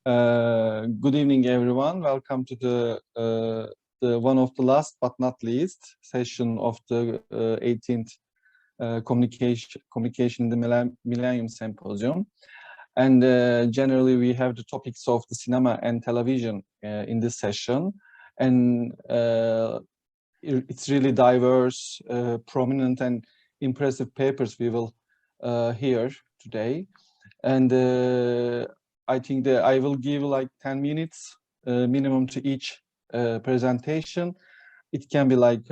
Good evening, everyone. Welcome to the one of the last but not least session of the 18th communication in the Millennium Symposium. And generally, we have the topics of the cinema and television in this session. And it's really diverse, prominent, and impressive papers we will hear today. And I think that I will give like 10 minutes minimum to each presentation. It can be like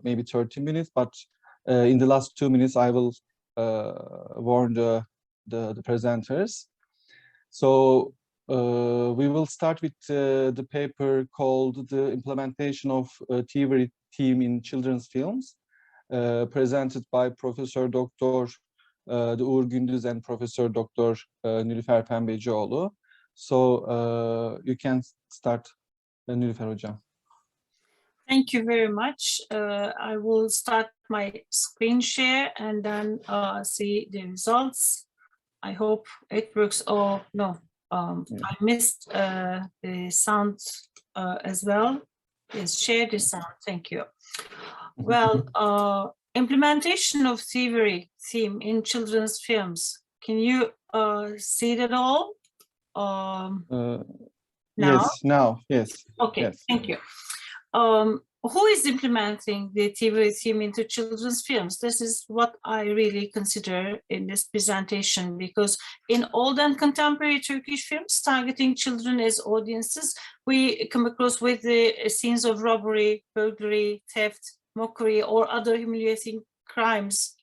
maybe 30 minutes, but in the last 2 minutes, I will warn the presenters. So we will start with the paper called The Implementation of Thievery Theme in Children's Films, presented by Prof.Dr. Uğur GÜNDÜZ and Prof.Dr. Nilüfer PEMBECİOğlu. So you can start, Nilüfer hocam. Thank you very much. I will start my screen share and then see the results. I hope it works. Oh, no, I missed the sound as well. Yes, share the sound. Thank you. Well, implementation of Thievery theme in children's films. Can you see that all? Now? Yes, now, yes. Okay, yes. Thank you. Who is implementing the Thievery theme into children's films? This is what I really consider in this presentation, because in old and contemporary Turkish films targeting children as audiences, we come across with the scenes of robbery, burglary, theft, mockery, or other humiliating crimes.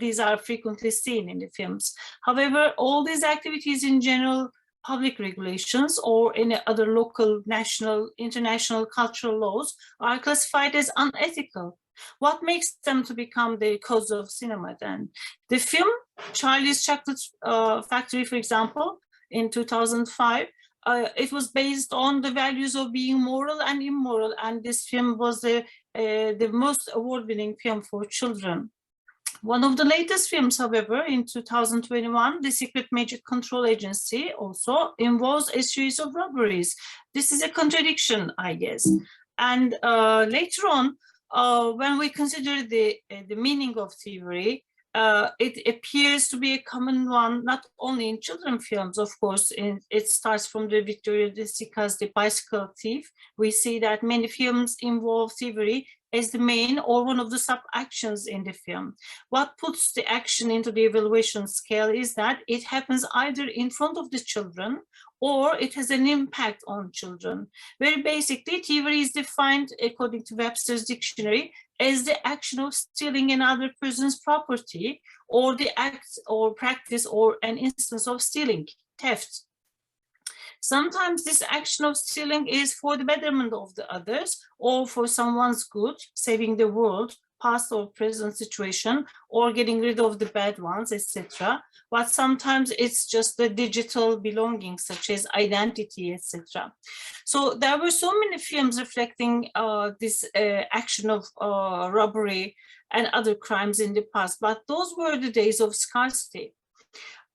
These are frequently seen in the films. However, all these activities in general public regulations or any other local, national, international cultural laws are classified as unethical. What makes them to become the cause of cinema then? The film Charlie's Chocolate Factory, for example, in 2005, it was based on the values of being moral and immoral, and this film was the most award-winning film for children. One of the latest films, however, in 2021, The Secret Magic Control Agency also involves a series of robberies. This is a contradiction, I guess. And later on, when we consider the meaning of thievery, it appears to be a common one, not only in children's films, of course. It starts from the Victoria de Sica's The Bicycle Thief. We see that many films involve thievery as the main or one of the sub-actions in the film. What puts the action into the evaluation scale is that it happens either in front of the children or it has an impact on children. Very basically, thievery is defined, according to Webster's dictionary, as the action of stealing another person's property, or the act or practice or an instance of stealing, theft. Sometimes this action of stealing is for the betterment of the others or for someone's good, saving the world, past or present situation, or getting rid of the bad ones, etc. But sometimes it's just the digital belongings, such as identity, etc. So there were so many films reflecting this action of robbery and other crimes in the past, but those were the days of scarcity.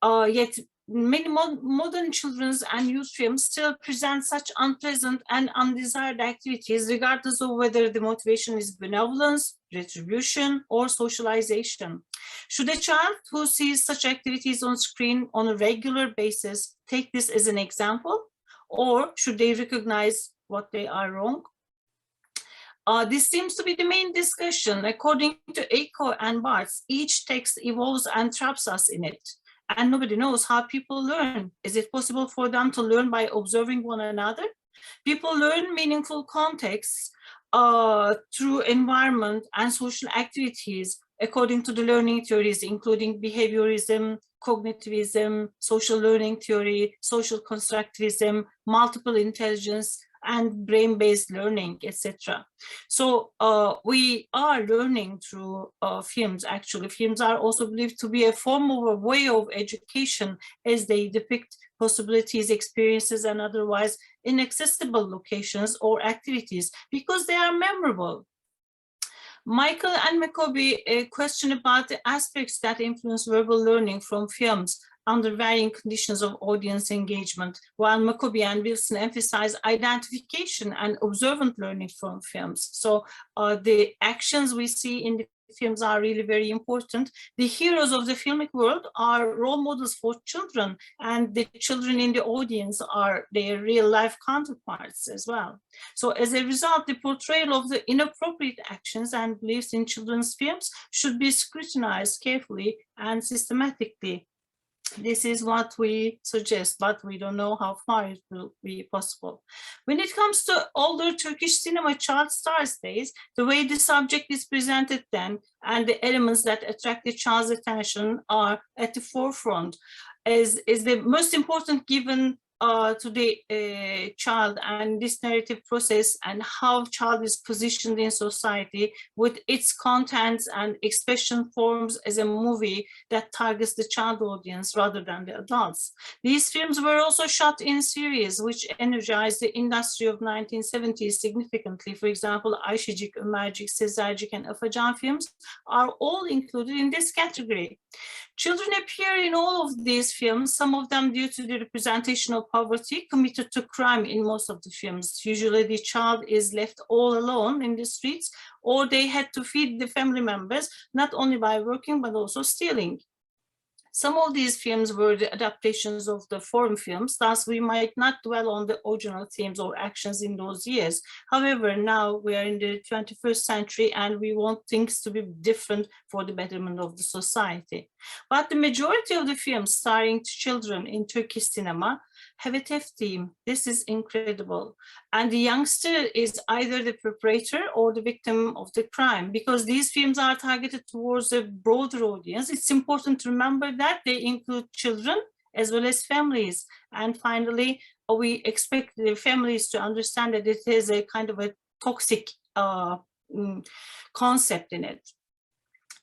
Yet many modern children's and youth films still present such unpleasant and undesired activities, regardless of whether the motivation is benevolence, retribution, or socialization. Should a child who sees such activities on screen on a regular basis take this as an example, or should they recognize what they are wrong? This seems to be the main discussion. According to Eco and Barthes, each text evolves and traps us in it. And nobody knows how people learn. Is it possible for them to learn by observing one another? People learn meaningful contexts through environment and social activities, according to the learning theories, including behaviorism, cognitivism, social learning theory, social constructivism, multiple intelligence, and brain-based learning, etc. So we are learning through films, actually. Films are also believed to be a form of a way of education, as they depict possibilities, experiences, and otherwise inaccessible locations or activities, because they are memorable. Michael and McCoby question about the aspects that influence verbal learning from films under varying conditions of audience engagement, while Macoby and Wilson emphasize identification and observant learning from films. So the actions we see in the films are really very important. The heroes of the filmic world are role models for children, and the children in the audience are their real life counterparts as well. So as a result, the portrayal of the inappropriate actions and beliefs in children's films should be scrutinized carefully and systematically. This is what we suggest, but we don't know how far it will be possible. When it comes to older Turkish cinema child stars days, the way the subject is presented then and the elements that attract the child's attention are at the forefront is the most important given to the child and this narrative process and how child is positioned in society with its contents and expression forms as a movie that targets the child audience rather than the adults. These films were also shot in series which energized the industry of 1970s significantly. For example, Ayşecik, Ömercik, Sezercik and Afacan films are all included in this category. Children appear in all of these films, some of them due to the representation of poverty, committed to crime in most of the films. Usually the child is left all alone in the streets, or they had to feed the family members, not only by working, but also stealing. Some of these films were the adaptations of the foreign films, thus we might not dwell on the original themes or actions in those years. However, now we are in the 21st century and we want things to be different for the betterment of the society. But the majority of the films starring children in Turkish cinema have a tough theme. This is incredible. And the youngster is either the perpetrator or the victim of the crime. Because these films are targeted towards a broader audience, it's important to remember that they include children as well as families. And finally, we expect the families to understand that it is a kind of a toxic concept in it.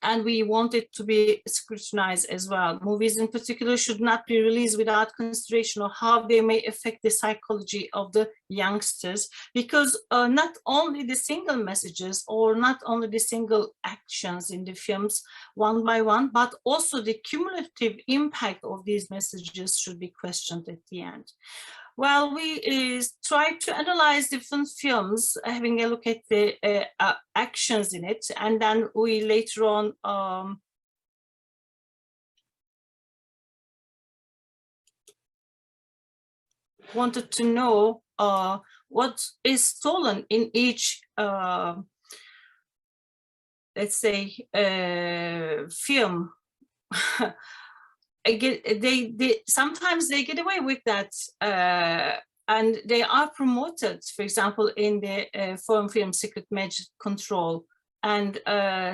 And we want it to be scrutinized as well. Movies in particular should not be released without consideration of how they may affect the psychology of the youngsters, because not only the single messages or not only the single actions in the films one by one, but also the cumulative impact of these messages should be questioned at the end. Well, we tried to analyze different films, having a look at the actions in it, and then we later on wanted to know what is stolen in each, let's say, film. Sometimes they get away with that and they are promoted, for example, in the foreign film Secret Magic Control. And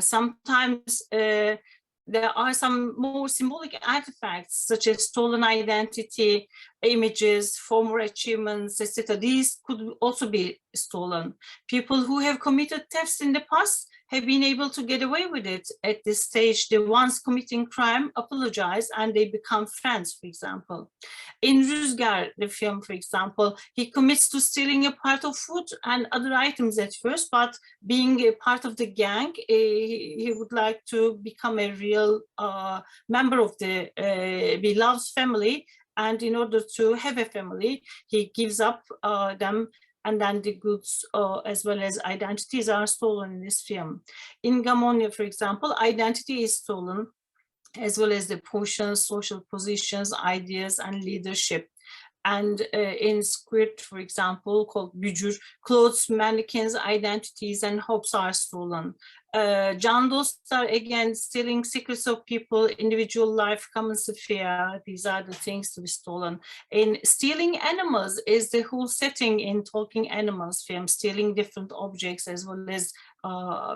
sometimes there are some more symbolic artifacts such as stolen identity, images, former achievements, etc. These could also be stolen. People who have committed thefts in the past have been able to get away with it. At this stage, the ones committing crime apologize and they become friends, for example. In Rüzgar, the film, for example, he commits to stealing a part of food and other items at first, but being a part of the gang, he would like to become a real member of the beloved family. And in order to have a family, he gives up them, and then the goods as well as identities are stolen in this film. In Gamonia, for example, identity is stolen, as well as the portions, social positions, ideas, and leadership. And in Squirt, for example, called Bücür, clothes, mannequins, identities, and hopes are stolen. Can Dostlar, again, stealing secrets of people, individual life, common sphere. These are the things to be stolen. In Stealing Animals is the whole setting in Talking Animals film, stealing different objects as well as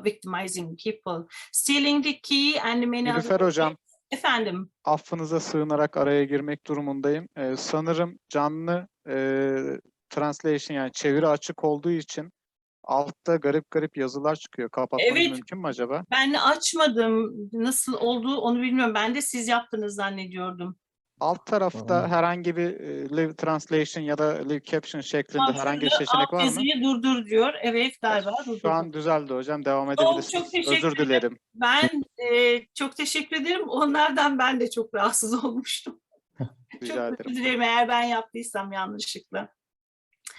victimizing people. Stealing the key and many Nilüfer other hocam, Efendim. affınıza sığınarak araya girmek durumundayım. Sanırım canlı translation, yani çeviri açık olduğu için altta garip garip yazılar çıkıyor. Kapatmanız Evet. mümkün mü acaba? Ben açmadım. Nasıl olduğu onu bilmiyorum. Ben de siz yaptınız zannediyordum. Alt tarafta herhangi bir live translation ya da live caption şeklinde herhangi bir seçenek var mı? Yazıyı durdur diyor. Evet, galiba durdurdu. Şu an düzeldi hocam. Devam edebilirsiniz. Çok teşekkür Özür dilerim. Ben çok teşekkür ederim. Onlardan ben de çok rahatsız olmuştum. Rica Çok ederim. özür dilerim eğer ben yaptıysam yanlışlıkla.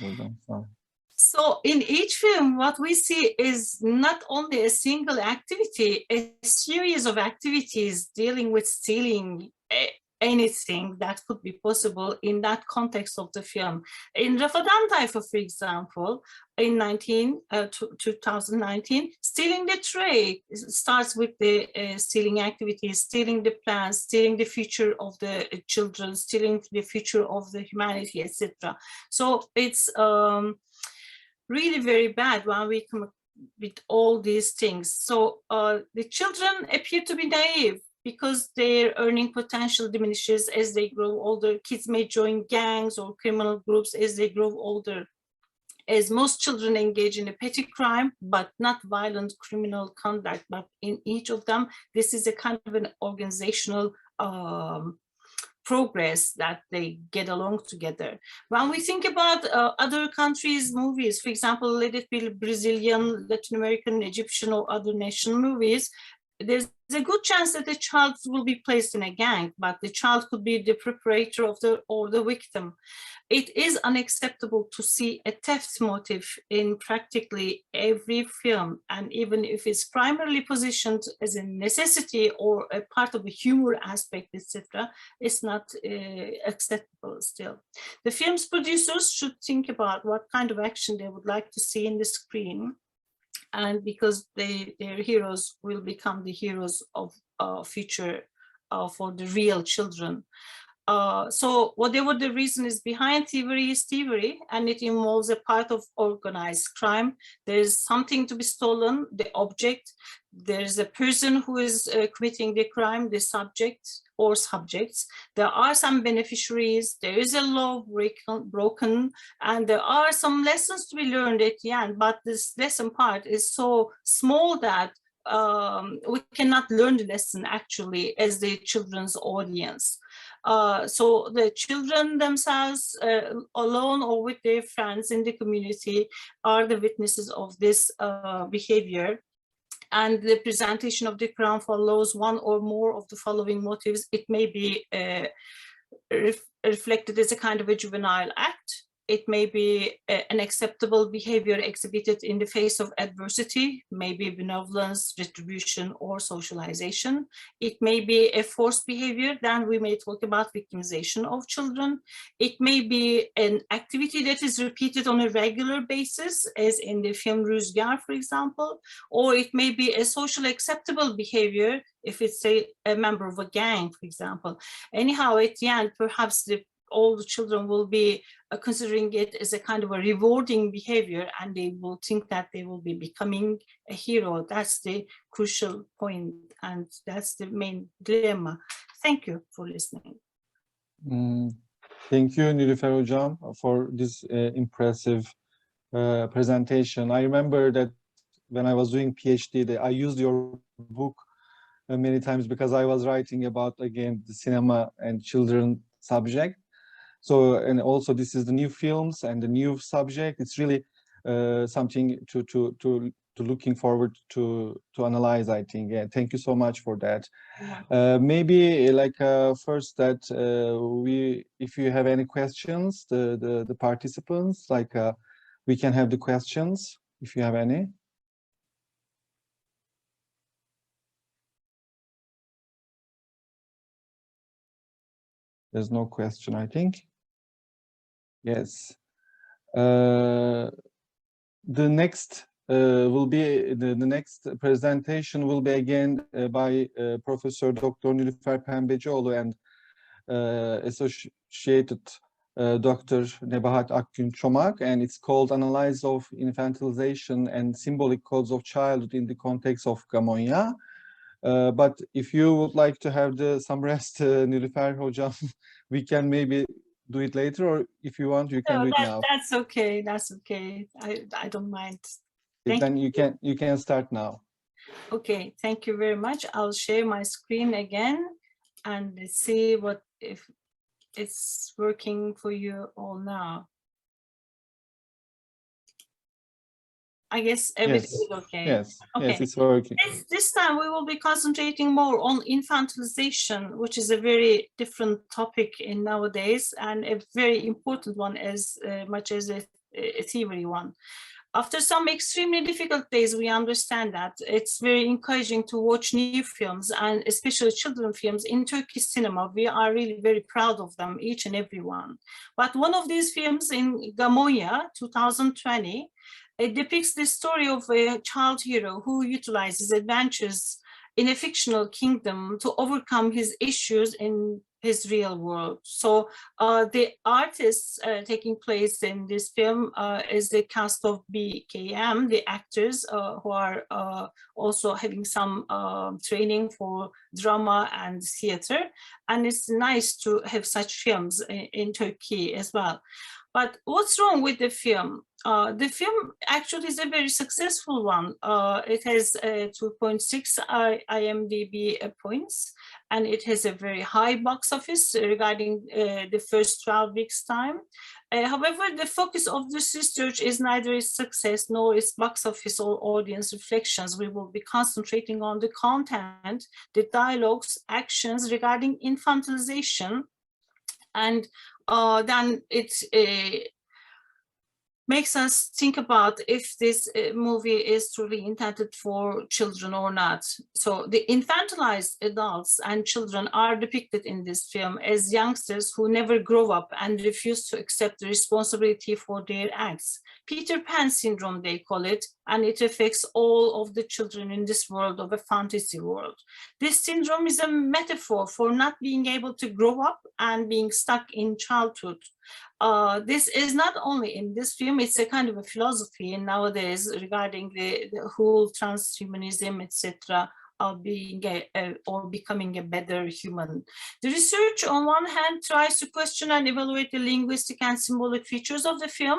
Buyurun, sağ olun. So in each film, what we see is not only a single activity, a series of activities dealing with stealing anything that could be possible in that context of the film. In Rafadan Tayfa, for example, in 2019, stealing the tray starts with the stealing activities, stealing the plants, stealing the future of the children, stealing the future of the humanity, etc. So it's really very bad when we come up with all these things. So the children appear to be naive because their earning potential diminishes as they grow older. Kids may join gangs or criminal groups as they grow older. As most children engage in a petty crime, but not violent criminal conduct. But in each of them, this is a kind of an organizational progress that they get along together. When we think about other countries' movies, for example, let it be Brazilian, Latin American, Egyptian, or other national movies, there's a good chance that the child will be placed in a gang, but the child could be the perpetrator of the victim. It is unacceptable to see a theft motive in practically every film, and even if it's primarily positioned as a necessity or a part of a humor aspect, etc., it's not acceptable still. The film's producers should think about what kind of action they would like to see in the screen, and because their heroes will become the heroes of future for the real children. So whatever the reason is behind thievery is thievery, and it involves a part of organized crime. There's something to be stolen, the object. There's a person who is committing the crime, the subject or subjects. There are some beneficiaries. There is a law broken, and there are some lessons to be learned at the end. But this lesson part is so small that we cannot learn the lesson actually as the children's audience. So the children themselves, alone or with their friends in the community, are the witnesses of this behavior. And the presentation of the crime follows one or more of the following motives. It may be reflected as a kind of a juvenile act. It may be an acceptable behavior exhibited in the face of adversity, maybe benevolence, retribution, or socialization. It may be a forced behavior, then we may talk about victimization of children. It may be an activity that is repeated on a regular basis, as in the film Rüzgar, for example, or it may be a socially acceptable behavior if it's a member of a gang, for example. Anyhow, at the end, perhaps all the children will be considering it as a kind of a rewarding behavior, and they will think that they will be becoming a hero. That's the crucial point, and that's the main dilemma. Thank you for listening. Thank you, Nilüfer Hocam, for this impressive presentation. I remember that when I was doing PhD, I used your book many times because I was writing about, again, the cinema and children subject. So, and also this is the new films and the new subject. It's really something to looking forward to analyze, I think. Yeah, thank you so much for that. Maybe like first that if you have any questions, the participants, like we can have the questions if you have any. There's no question, I think. Yes. The next will be the next presentation will be again by Prof.Dr. Nilüfer Pembecioğlu and Associated Dr. Nebahat Akgün Çomak, and it's called Analysis of Infantilization and Symbolic Codes of Childhood in the Context of Gamonya. But if you would like to have some rest, Nilüfer Hocam, we can maybe do it later, or if you want, you can do it now. That's okay. That's okay. I don't mind. Then you can start now. Okay, thank you very much. I'll share my screen again and see if it's working for you all now. I guess everything is okay. Yes, Okay. yes, it's working. This time we will be concentrating more on infantilization, which is a very different topic in nowadays and a very important one as much as a Thievery one. After some extremely difficult days, we understand that it's very encouraging to watch new films and especially children films in Turkish cinema. We are really very proud of them, each and every one. But one of these films in Gamoya, 2020, it depicts the story of a child hero who utilizes adventures in a fictional kingdom to overcome his issues in his real world. So the artists taking place in this film is the cast of BKM, the actors who are also having some training for drama and theater. And it's nice to have such films in Turkey as well. But what's wrong with the film? The film actually is a very successful one. It has 2.6 IMDb points, and it has a very high box office regarding the first 12 weeks time. However, the focus of this research is neither its success nor its box office or audience reflections. We will be concentrating on the content, the dialogues, actions regarding infantilization, and then it makes us think about if this movie is truly intended for children or not. So the infantilized adults and children are depicted in this film as youngsters who never grow up and refuse to accept the responsibility for their acts. Peter Pan syndrome, they call it, and it affects all of the children in this world of a fantasy world. This syndrome is a metaphor for not being able to grow up and being stuck in childhood. This is not only in this film, it's a kind of a philosophy nowadays regarding the whole transhumanism, etc., being or becoming a better human. The research on one hand tries to question and evaluate the linguistic and symbolic features of the film,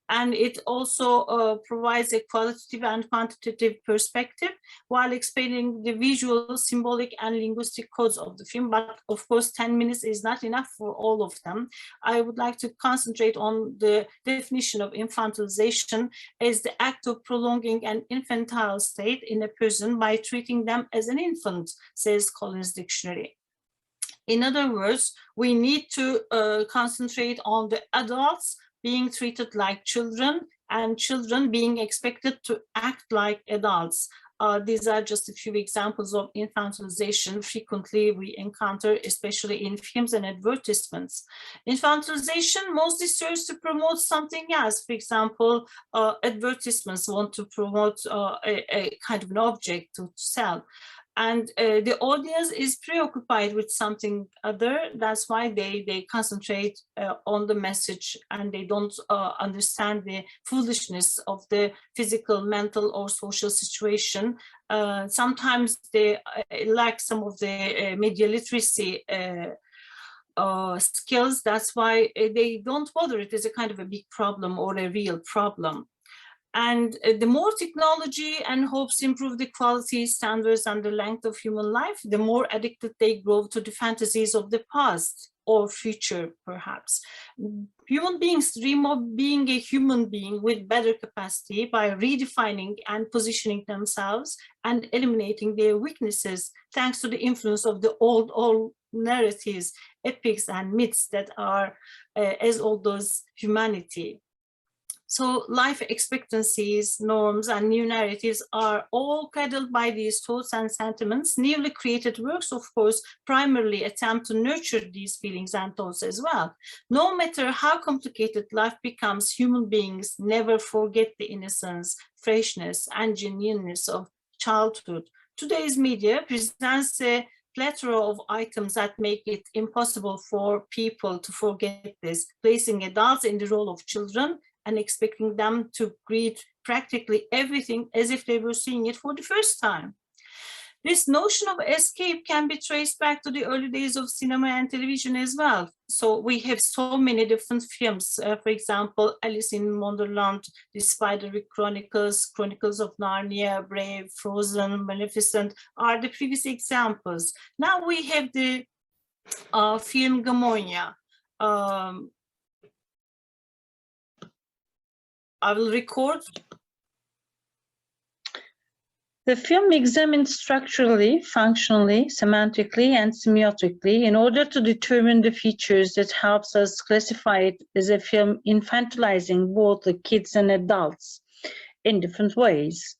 and it also provides a qualitative and quantitative perspective while explaining the visual, symbolic and linguistic codes of the film. But of course 10 minutes is not enough for all of them. I would like to concentrate on the definition of infantilization as the act of prolonging an infantile state in a person by treating them as an infant, says Collins Dictionary. In other words, we need to concentrate on the adults being treated like children and children being expected to act like adults. These are just a few examples of infantilization frequently we encounter, especially in films and advertisements. Infantilization mostly serves to promote something else. For example, advertisements want to promote a kind of an object to sell. And the audience is preoccupied with something other. That's why they concentrate on the message and they don't understand the foolishness of the physical, mental, or social situation. Sometimes they lack some of the media literacy skills. That's why they don't bother it as a kind of a big problem or a real problem. And the more technology and hopes improve the quality, standards, and the length of human life, the more addicted they grow to the fantasies of the past or future, perhaps. Human beings dream of being a human being with better capacity by redefining and positioning themselves and eliminating their weaknesses, thanks to the influence of the old narratives, epics, and myths that are as old as humanity. So life expectancies, norms, and new narratives are all cradled by these thoughts and sentiments. Newly created works, of course, primarily attempt to nurture these feelings and thoughts as well. No matter how complicated life becomes, human beings never forget the innocence, freshness, and genuineness of childhood. Today's media presents a plethora of items that make it impossible for people to forget this, placing adults in the role of children and expecting them to greet practically everything as if they were seeing it for the first time. This notion of escape can be traced back to the early days of cinema and television as well. So we have so many different films, for example, Alice in Wonderland, The Spiderwick Chronicles, Chronicles of Narnia, Brave, Frozen, Maleficent are the previous examples. Now we have the film Gamonya. I will record The film examined structurally, functionally, semantically, and semiotically in order to determine the features that helps us classify it as a film infantilizing both the kids and adults in different ways.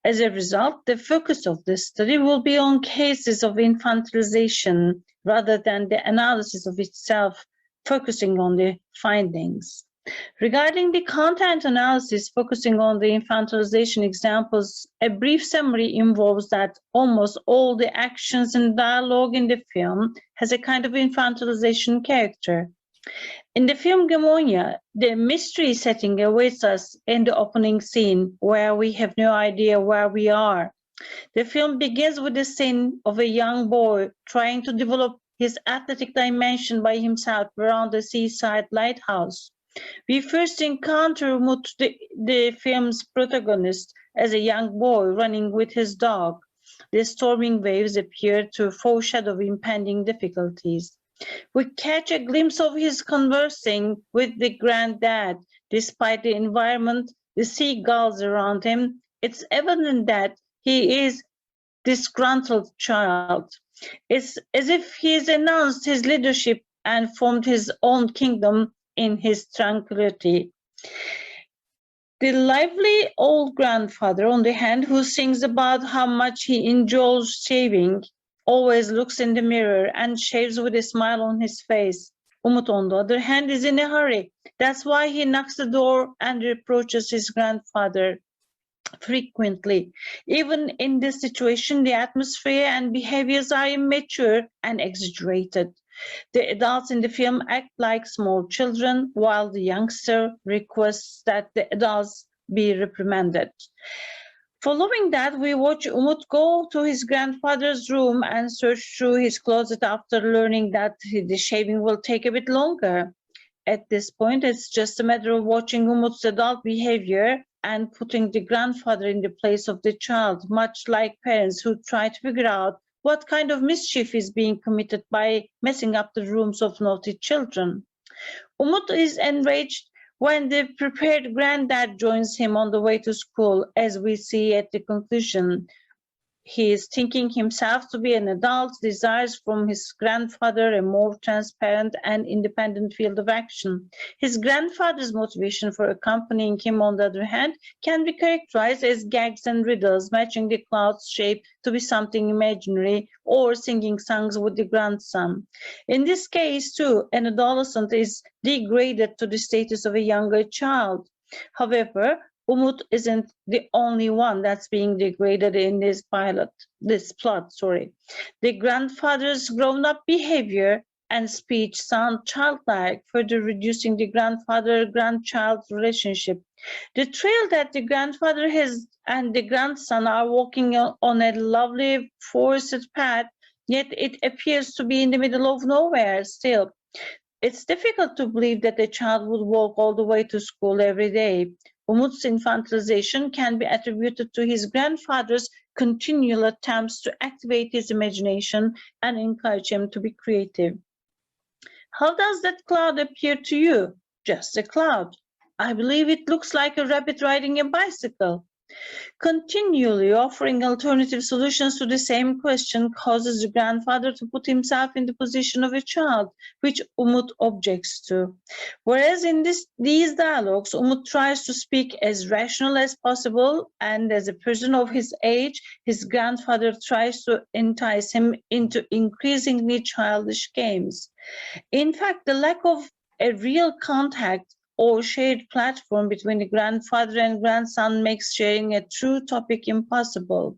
As a result, the focus of this study will be on cases of infantilization rather than the analysis of itself, focusing on the findings. Regarding the content analysis, focusing on the infantilization examples, a brief summary involves that almost all the actions and dialogue in the film has a kind of infantilization character. In the film Gamonia, the mystery setting awaits us in the opening scene where we have no idea where we are. The film begins with the scene of a young boy trying to develop his athletic dimension by himself around the seaside lighthouse. We first encounter Umut, the film's protagonist, as a young boy running with his dog. The storming waves appear to foreshadow impending difficulties. We catch a glimpse of his conversing with the granddad. Despite the environment, the seagulls around him, it's evident that he is a disgruntled child. It's as if he's announced his leadership and formed his own kingdom in his tranquility. The lively old grandfather, on the hand, who sings about how much he enjoys shaving, always looks in the mirror and shaves with a smile on his face. Umut, on the other hand, is in a hurry. That's why he knocks the door and reproaches his grandfather frequently. Even in this situation, the atmosphere and behaviors are immature and exaggerated. The adults in the film act like small children, while the youngster requests that the adults be reprimanded. Following that, we watch Umut go to his grandfather's room and search through his closet after learning that the shaving will take a bit longer. At this point, it's just a matter of watching Umut's adult behavior and putting the grandfather in the place of the child, much like parents who try to figure out what kind of mischief is being committed by messing up the rooms of naughty children. Umut is enraged when the prepared granddad joins him on the way to school, as we see at the conclusion. He is thinking himself to be an adult, desires from his grandfather a more transparent and independent field of action. His grandfather's motivation for accompanying him, on the other hand, can be characterized as gags and riddles, matching the cloud's shape to be something imaginary, or singing songs with the grandson. In this case, too, an adolescent is degraded to the status of a younger child. However, Umut isn't the only one that's being degraded in this plot. The grandfather's grown-up behavior and speech sound childlike, further reducing the grandfather-grandchild relationship. The trail that the grandfather has and the grandson are walking on a lovely forested path, yet it appears to be in the middle of nowhere still. It's difficult to believe that a child would walk all the way to school every day. Umut's infantilization can be attributed to his grandfather's continual attempts to activate his imagination and encourage him to be creative. How does that cloud appear to you? Just a cloud. I believe it looks like a rabbit riding a bicycle. Continually offering alternative solutions to the same question causes the grandfather to put himself in the position of a child, which Umut objects to. Whereas in these dialogues, Umut tries to speak as rational as possible, and as a person of his age, his grandfather tries to entice him into increasingly childish games. In fact, the lack of a real contact or shared platform between the grandfather and grandson makes sharing a true topic impossible.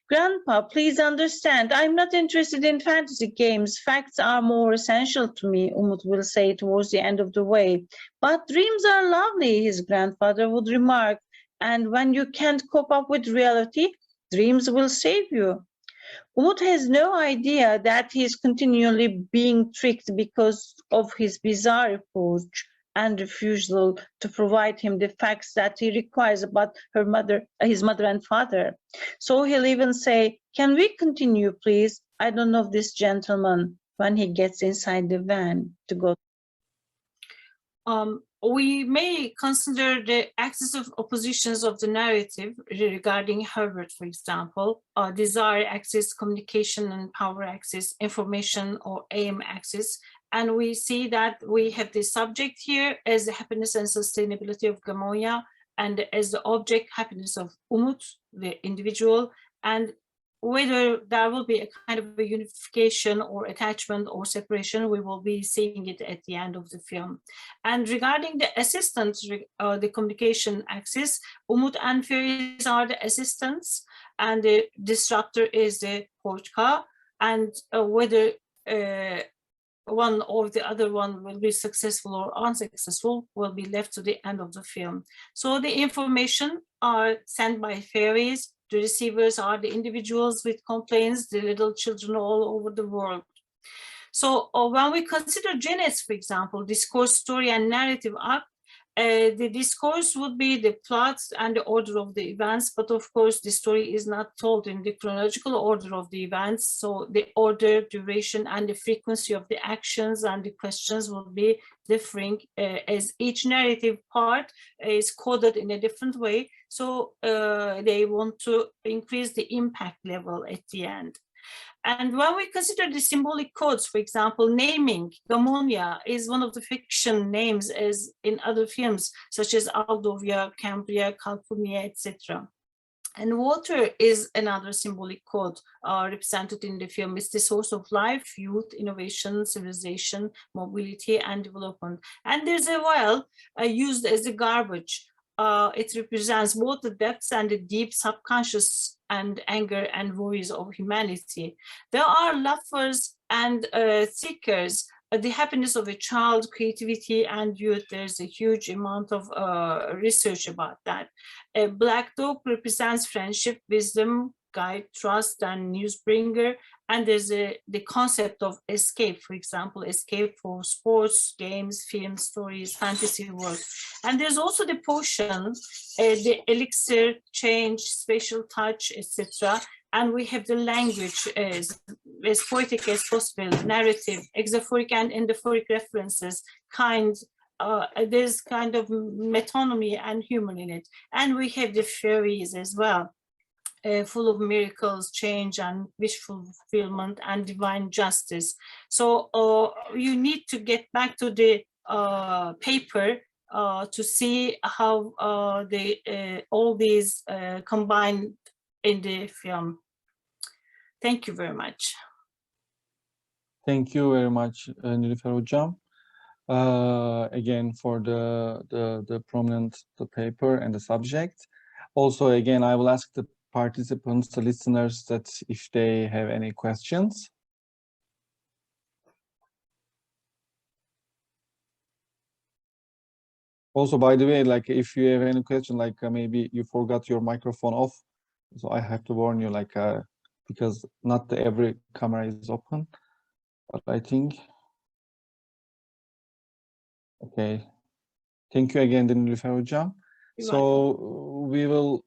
Grandpa, please understand, I'm not interested in fantasy games. Facts are more essential to me, Umut will say towards the end of the way. But dreams are lovely, his grandfather would remark, and when you can't cope up with reality, dreams will save you. Umut has no idea that he is continually being tricked because of his bizarre approach and refusal to provide him the facts that he requires about his mother and father. So he'll even say, "Can we continue, please? I don't know this gentleman," when he gets inside the van to go. we may consider the axis of oppositions of the narrative regarding Herbert, for example, desire axis, communication and power axis, information or aim axis. And we see that we have the subject here as the happiness and sustainability of Gamoya, and as the object happiness of Umut, the individual, and whether there will be a kind of a unification or attachment or separation, we will be seeing it at the end of the film. And regarding the assistants, the communication axis, Umut and Fairies are the assistants, and the disruptor is the Portka, and whether one or the other one will be successful or unsuccessful will be left to the end of the film. So the information are sent by fairies. The receivers are the individuals with complaints, the little children all over the world. So when we consider genets, for example, discourse, story, and narrative arc, the discourse would be the plot and the order of the events, but of course the story is not told in the chronological order of the events, so the order, duration, and the frequency of the actions and the questions will be differing as each narrative part is coded in a different way, so they want to increase the impact level at the end. And when we consider the symbolic codes, for example, naming, Gamonia is one of the fiction names as in other films, such as Aldovia, Cambria, Calpurnia, etc. And water is another symbolic code represented in the film. It's the source of life, youth, innovation, civilization, mobility, and development. And there's a well used as a garbage. It represents both the depths and the deep subconscious and anger and worries of humanity. There are laughers and seekers, the happiness of a child, creativity and youth. There's a huge amount of research about that. A black dog represents friendship, wisdom, guide, trust, and newsbringer. And there's the concept of escape, for example, escape for sports, games, films, stories, fantasy work. And there's also the potion, the elixir, change, spatial touch, etc. And we have the language as poetic as possible, narrative, exaphoric and endophoric references, there's kind of metonymy and humor in it. And we have the fairies as well. Full of miracles, change, and wish fulfillment, and divine justice. So you need to get back to the paper to see how all these combine in the film. Thank you very much. Thank you very much, Nilüfer Hocam. Again, for the prominent paper and the subject. Also, again, I will ask the participants, the listeners, that if they have any questions. Also, by the way, like if you have any question, like maybe you forgot your microphone off, so I have to warn you, like because not every camera is open, but I think. Okay. Thank you again, Nilüfer Hocam. So we will